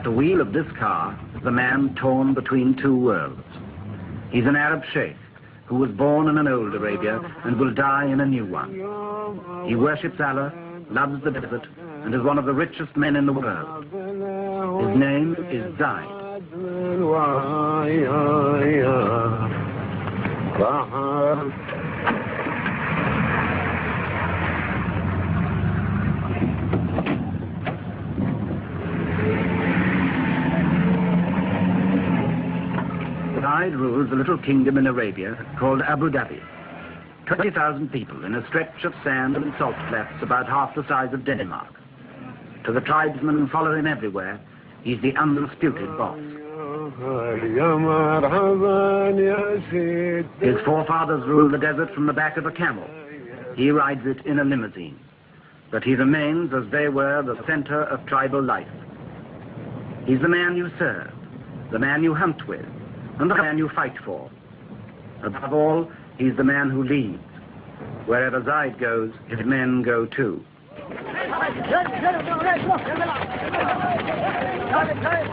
the wheel of this car is the man torn between two worlds. He's an Arab sheikh who was born in an old Arabia and will die in a new one. He worships Allah, loves the desert, and is one of the richest men in the world. His name is Zaid. Zaid rules a little kingdom in Arabia called Abu Dhabi. 20,000 people in a stretch of sand and salt flats about half the size of Denmark. To the tribesmen who follow him everywhere, he's the undisputed boss. His forefathers ruled the desert from the back of a camel. He rides it in a limousine. But he remains, as they were, the center of tribal life. He's the man you serve, the man you hunt with, and the man you fight for. Above all, he's the man who leads. Wherever Zaid goes, his men go too.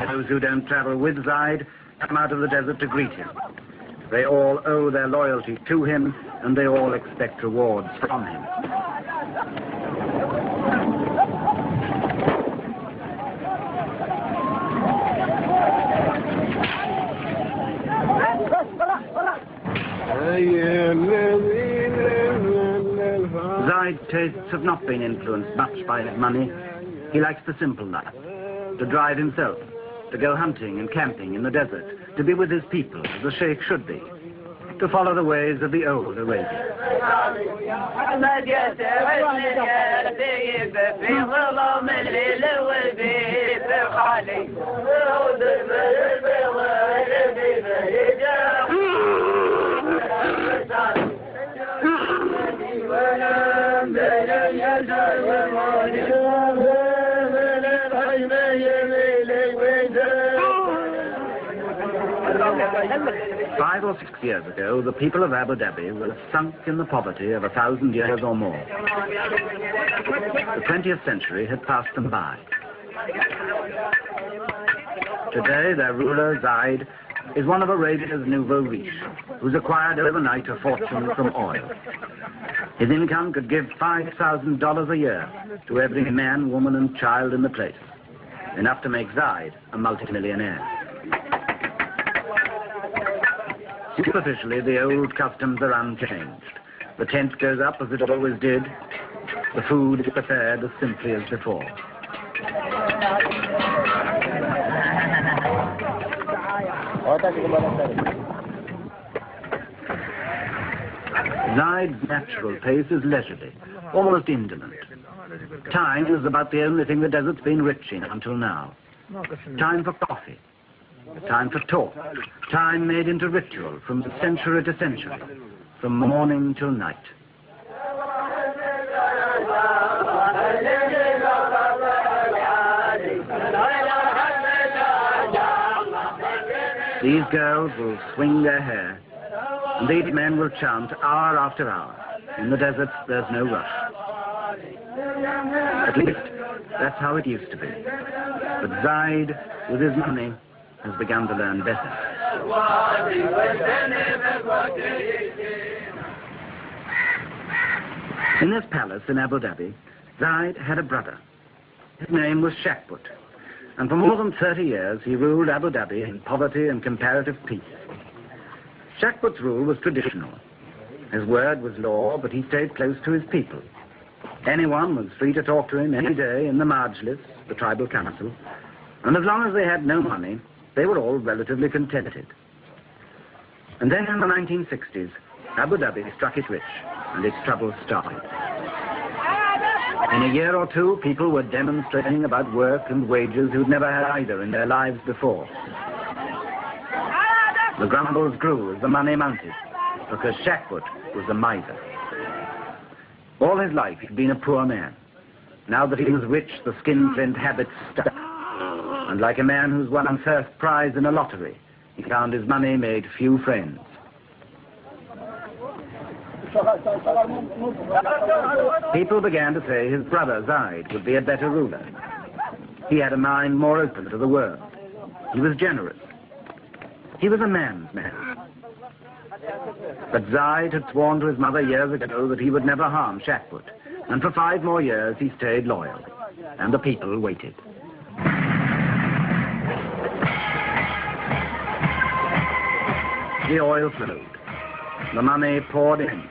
Those who don't travel with Zaid come out of the desert to greet him. They all owe their loyalty to him, and they all expect rewards from him. Zaid's tastes have not been influenced much by his money. He likes the simple life, to drive himself, to go hunting and camping in the desert, to be with his people, as a sheikh should be, to follow the ways of the old Arabia. Five or 6 years ago, the people of Abu Dhabi were sunk in the poverty of 1,000 years or more. The 20th century had passed them by. Today, their ruler, Zaid, is one of Arabia's nouveau riche, who's acquired overnight a fortune from oil. His income could give $5,000 a year to every man, woman, and child in the place, enough to make Zaid a multimillionaire. Superficially, the old customs are unchanged. The tent goes up as it always did. The food is prepared as simply as before. Zaid's natural pace is leisurely, almost indolent. Time is about the only thing the desert's been rich in until now. Time for coffee. Time for talk. Time made into ritual from century to century, from morning till night. These girls will swing their hair, and these men will chant hour after hour. In the desert, there's no rush. At least, that's how it used to be. But Zaid, with his money, has begun to learn better. In this palace in Abu Dhabi, Zaid had a brother. His name was Shakbut, and for more than 30 years he ruled Abu Dhabi in poverty and comparative peace. Shakbut's rule was traditional. His word was law, but he stayed close to his people. Anyone was free to talk to him any day in the Majlis, the tribal council, and as long as they had no money, they were all relatively contented. And then in the 1960s, Abu Dhabi struck it rich, and its troubles started. In a year or two, people were demonstrating about work and wages who'd never had either in their lives before. The grumbles grew as the money mounted, because Shakbut was a miser. All his life he'd been a poor man. Now that he was rich, the skinflint habits stuck. And like a man who's won a first prize in a lottery, he found his money made few friends. People began to say his brother Zaid would be a better ruler. He had a mind more open to the world. He was generous. He was a man's man. But Zaid had sworn to his mother years ago that he would never harm Shakput, and for 5 more years he stayed loyal, and the people waited. The oil flowed. The money poured in.